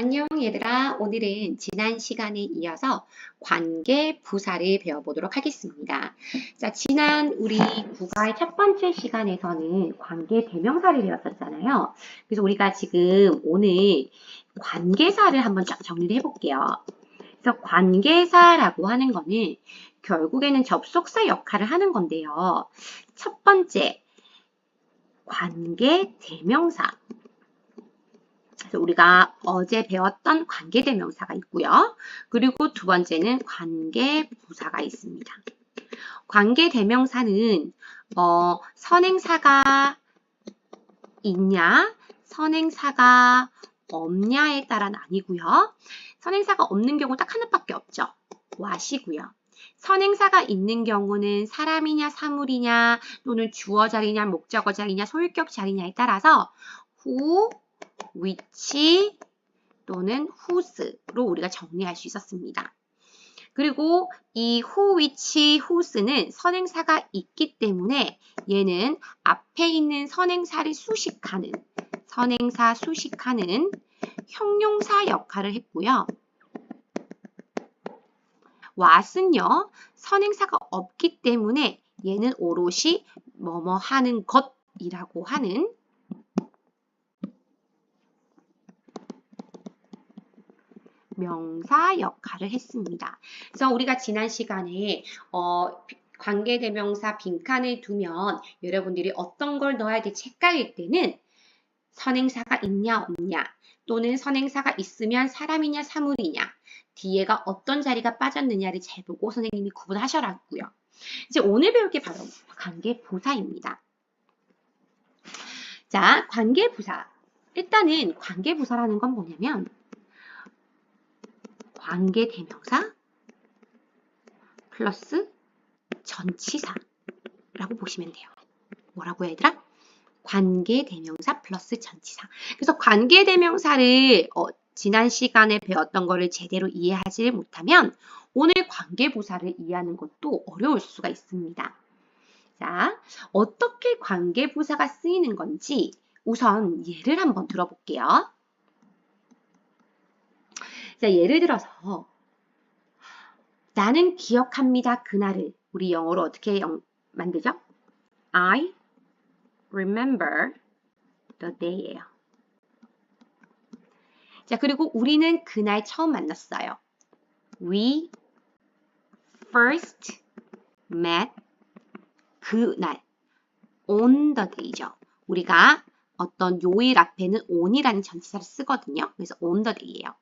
안녕 얘들아. 오늘은 지난 시간에 이어서 관계 부사를 배워보도록 하겠습니다. 자, 지난 우리 국어의 첫 번째 시간에서는 관계 대명사를 배웠었잖아요. 그래서 우리가 지금 오늘 관계사를 한번 쫙 정리를 해볼게요. 그래서 관계사라고 하는 거는 결국에는 접속사 역할을 하는 건데요. 첫 번째, 관계 대명사. 그래서 우리가 어제 배웠던 관계대명사가 있고요. 그리고 두 번째는 관계부사가 있습니다. 관계대명사는 선행사가 있냐, 선행사가 없냐에 따라 나뉘고요. 선행사가 없는 경우 딱 하나밖에 없죠. what이고요. 선행사가 있는 경우는 사람이냐, 사물이냐, 또는 주어 자리냐, 목적어 자리냐, 소유격 자리냐에 따라서 who, which 또는 whose로 우리가 정리할 수 있었습니다. 그리고 이 who, which, whose는 선행사가 있기 때문에 얘는 앞에 있는 선행사를 수식하는 형용사 역할을 했고요. what은요, 선행사가 없기 때문에 얘는 오롯이 뭐뭐 하는 것이라고 하는 명사 역할을 했습니다. 그래서 우리가 지난 시간에 관계대명사 빈칸을 두면 여러분들이 어떤 걸 넣어야 될지 헷갈릴 때는 선행사가 있냐 없냐, 또는 선행사가 있으면 사람이냐 사물이냐, 뒤에가 어떤 자리가 빠졌느냐를 잘 보고 선생님이 구분하셔라고요. 이제 오늘 배울 게 바로 관계부사입니다. 자, 관계부사. 일단은 관계부사라는 건 뭐냐면 관계대명사 플러스 전치사라고 보시면 돼요. 뭐라고 얘들아? 관계대명사 플러스 전치사. 그래서 관계대명사를 지난 시간에 배웠던 거를 제대로 이해하지 못하면 오늘 관계부사를 이해하는 것도 어려울 수가 있습니다. 자, 어떻게 관계부사가 쓰이는 건지 우선 예를 한번 들어볼게요. 자, 예를 들어서 나는 기억합니다. 그날을. 우리 영어로 어떻게 만들죠? I remember the day예요. 자, 그리고 우리는 그날 처음 만났어요. We first met 그날. on the day죠. 우리가 어떤 요일 앞에는 on이라는 전치사를 쓰거든요. 그래서 on the day예요.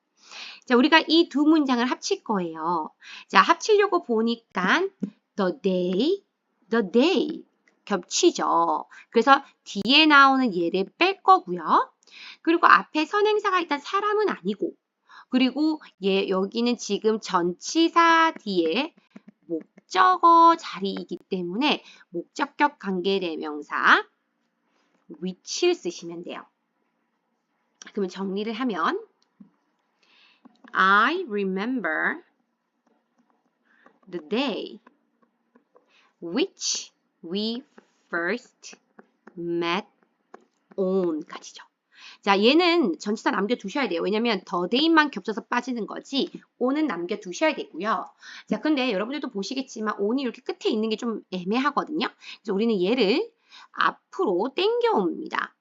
자, 우리가 이 두 문장을 합칠 거예요. 자, 합치려고 보니까 the day 겹치죠. 그래서 뒤에 나오는 얘를 뺄 거고요. 그리고 앞에 선행사가 일단 사람은 아니고, 그리고 여기는 지금 전치사 뒤에 목적어 자리이기 때문에 목적격 관계대명사 which를 쓰시면 돼요. 그러면 정리를 하면 I remember the day which we first met on 까지죠. 자, 얘는 전치사 남겨두셔야 돼요. 왜냐면 the day만 겹쳐서 빠지는 거지 on은 남겨두셔야 되고요. 자, 근데 여러분들도 보시겠지만 on이 이렇게 끝에 있는 게 좀 애매하거든요. 그래서 우리는 얘를 앞으로 당겨옵니다.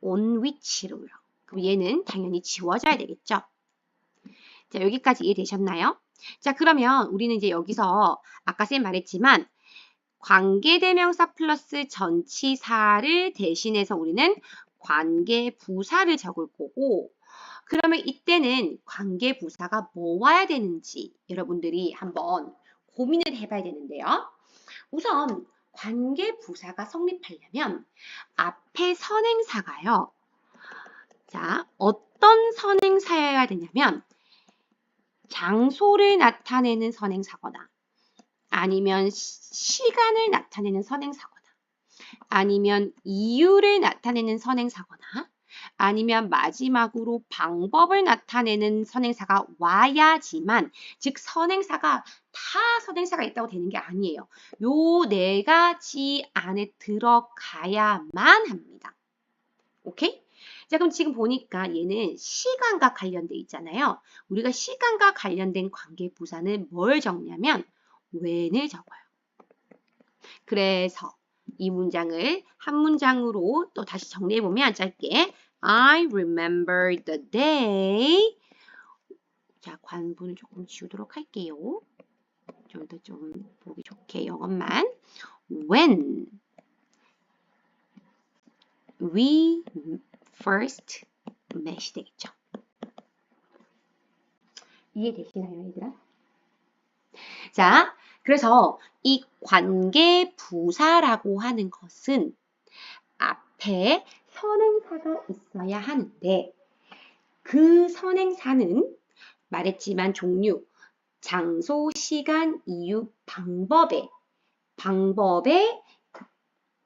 on which로요. 그럼 얘는 당연히 지워져야 되겠죠. 자, 여기까지 이해되셨나요? 자, 그러면 우리는 이제 여기서 아까 쌤 말했지만 관계대명사 플러스 전치사를 대신해서 우리는 관계부사를 적을 거고, 그러면 이때는 관계부사가 뭐 와야 되는지 여러분들이 한번 고민을 해봐야 되는데요. 우선 관계부사가 성립하려면 앞에 선행사가요. 자, 어떤 선행사여야 되냐면 장소를 나타내는 선행사거나, 아니면 시간을 나타내는 선행사거나, 아니면 이유를 나타내는 선행사거나, 아니면 마지막으로 방법을 나타내는 선행사가 와야지만, 즉 선행사가 다 선행사가 있다고 되는 게 아니에요. 요 네 가지 안에 들어가야만 합니다. 오케이? 자, 그럼 지금 보니까 얘는 시간과 관련돼 있잖아요. 우리가 시간과 관련된 관계 부사는 뭘 적냐면 when을 적어요. 그래서 이 문장을 한 문장으로 또 다시 정리해보면 짧게 I remember the day. 자, 관분을 조금 지우도록 할게요. 좀 더 좀 보기 좋게 영어만. When we first met이 되겠죠. 이해되시나요, 얘들아? 자, 그래서 이 관계 부사라고 하는 것은 앞에 선행사가 있어야 하는데 그 선행사는 말했지만 종류, 장소, 시간, 이유, 방법에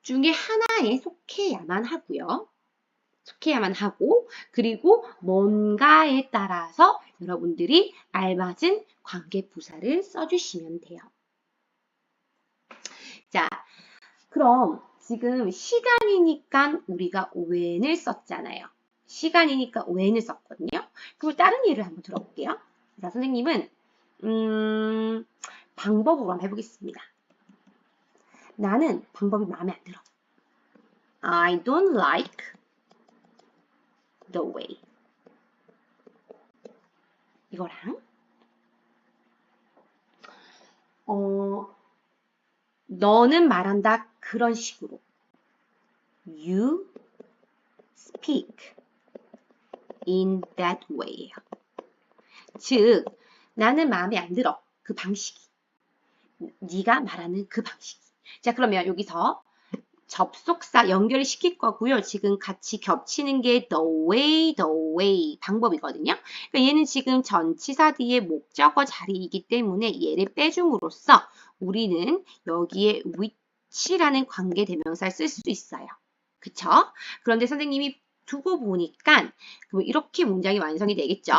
중에 하나에 속해야만 하고요. 속해야만 하고 그리고 뭔가에 따라서 여러분들이 알맞은 관계 부사를 써주시면 돼요. 자, 그럼 지금 시간이니까 우리가 when을 썼잖아요. 시간이니까 when을 썼거든요. 그리고 다른 예를 한번 들어볼게요. 자, 선생님은 방법으로 한번 해보겠습니다. 나는 방법이 마음에 안 들어. I don't like the way. 이거랑 너는 말한다 그런 식으로 You speak in that way. 즉 나는 마음에 안 들어. 그 방식이. 네가 말하는 그 방식이. 자, 그러면 여기서 접속사 연결을 시킬 거고요. 지금 같이 겹치는 게 the way 방법이거든요. 그러니까 얘는 지금 전치사 뒤에 목적어 자리이기 때문에 얘를 빼줌으로써 우리는 여기에 which라는 관계 대명사를 쓸 수 있어요. 그쵸? 그런데 선생님이 두고 보니까 이렇게 문장이 완성이 되겠죠?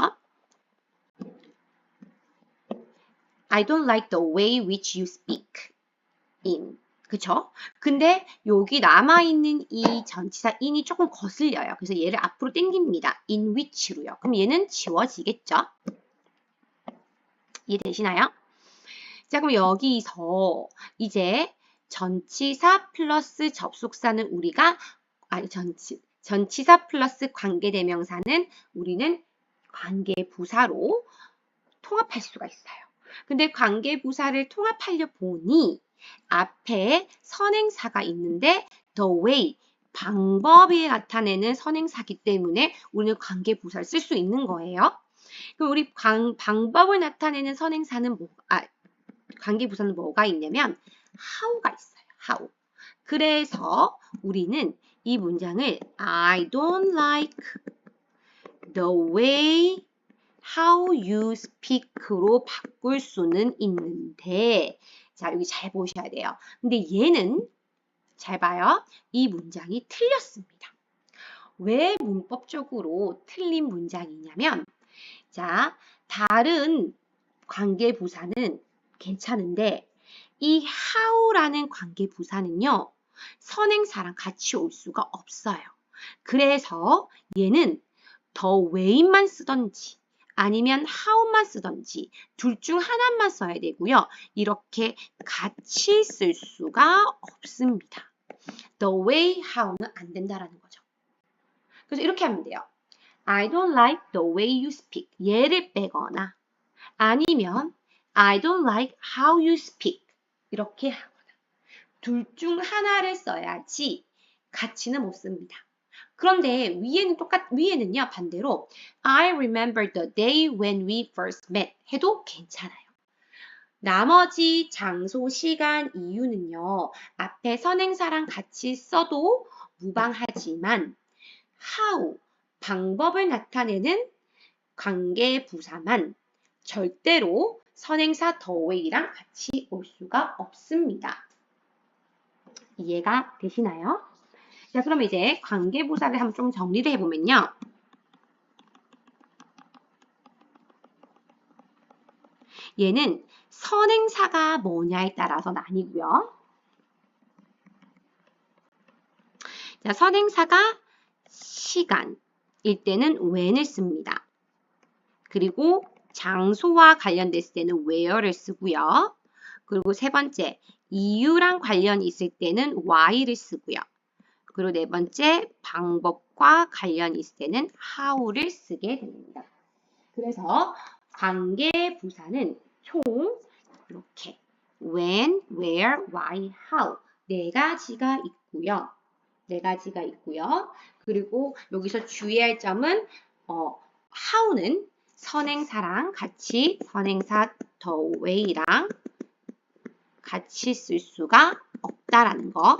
I don't like the way which you speak in. 그쵸? 근데 여기 남아있는 이 전치사 in이 조금 거슬려요. 그래서 얘를 앞으로 당깁니다. in which로요. 그럼 얘는 지워지겠죠? 이해되시나요? 자, 그럼 여기서 이제 전치사 플러스 접속사는 우리가 전치사 플러스 관계대명사는 우리는 관계부사로 통합할 수가 있어요. 근데 관계부사를 통합하려 보니 앞에 선행사가 있는데 the way, 방법이 나타내는 선행사기 때문에 우리는 관계부사를 쓸 수 있는 거예요. 그럼 우리 방법을 나타내는 선행사는 관계부사는 뭐가 있냐면 how가 있어요. how. 그래서 우리는 이 문장을 I don't like the way how you speak로 바꿀 수는 있는데 자, 여기 잘 보셔야 돼요. 근데 얘는 잘 봐요. 이 문장이 틀렸습니다. 왜 문법적으로 틀린 문장이냐면 자, 다른 관계부사는 괜찮은데 이 how라는 관계부사는요. 선행사랑 같이 올 수가 없어요. 그래서 얘는 the way만 쓰던지 아니면 how만 쓰던지 둘 중 하나만 써야 되고요. 이렇게 같이 쓸 수가 없습니다. The way, how는 안 된다라는 거죠. 그래서 이렇게 하면 돼요. I don't like the way you speak. 얘를 빼거나 아니면 I don't like how you speak. 이렇게 하거나 둘 중 하나를 써야지 같이는 못 씁니다. 그런데 위에는요 반대로 I remember the day when we first met 해도 괜찮아요. 나머지 장소, 시간, 이유는요 앞에 선행사랑 같이 써도 무방하지만 how, 방법을 나타내는 관계 부사만 절대로 선행사 the way랑 같이 올 수가 없습니다. 이해가 되시나요? 자, 그럼 이제 관계부사를 한번 좀 정리를 해보면요. 얘는 선행사가 뭐냐에 따라서 나뉘고요. 자, 선행사가 시간, 일 때는 when을 씁니다. 그리고 장소와 관련됐을 때는 where를 쓰고요. 그리고 세 번째, 이유랑 관련이 있을 때는 why를 쓰고요. 그리고 네 번째, 방법과 관련이 있을 때는 how를 쓰게 됩니다. 그래서 관계 부사는 총 이렇게 when, where, why, how 네 가지가 있고요. 네 가지가 있고요. 그리고 여기서 주의할 점은 how는 선행사랑 같이 선행사 the way랑 같이 쓸 수가 없다라는 거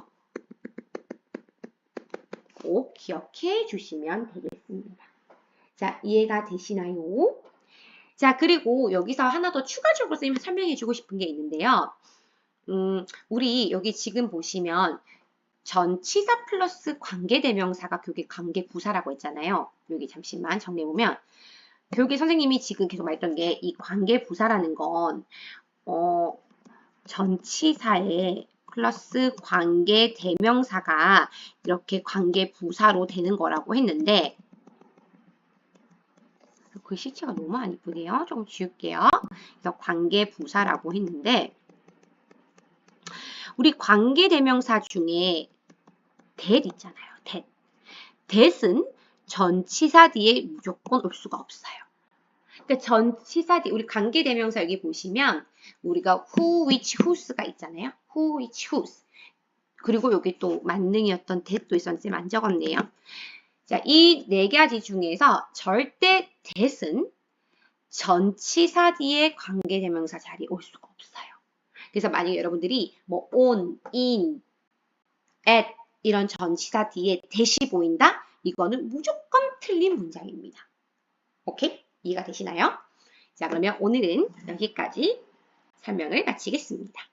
꼭 기억해 주시면 되겠습니다. 자, 이해가 되시나요? 자, 그리고 여기서 하나 더 추가적으로 선생님이 설명해 주고 싶은 게 있는데요. 우리 여기 지금 보시면 전치사 플러스 관계대명사가 교계 관계부사라고 했잖아요. 여기 잠시만 정리해보면 교계 선생님이 지금 계속 말했던 게 이 관계부사라는 건 전치사에 플러스 관계대명사가 이렇게 관계부사로 되는 거라고 했는데 글씨체가 너무 안 이쁘네요. 조금 지울게요. 그래서 관계부사라고 했는데 우리 관계대명사 중에 that 있잖아요. that은 전치사 뒤에 무조건 올 수가 없어요. 그러니까 전치사 뒤 우리 관계대명사 여기 보시면 우리가 who, which, whos가 있잖아요. who, which, whose. 그리고 여기 또 만능이었던 that도 있었는데 안 적었네요. 자, 이 네 가지 중에서 절대 that은 전치사 뒤에 관계대명사 자리에 올 수가 없어요. 그래서 만약에 여러분들이 뭐 on, in, at 이런 전치사 뒤에 that이 보인다? 이거는 무조건 틀린 문장입니다. 오케이? 이해가 되시나요? 자, 그러면 오늘은 여기까지 설명을 마치겠습니다.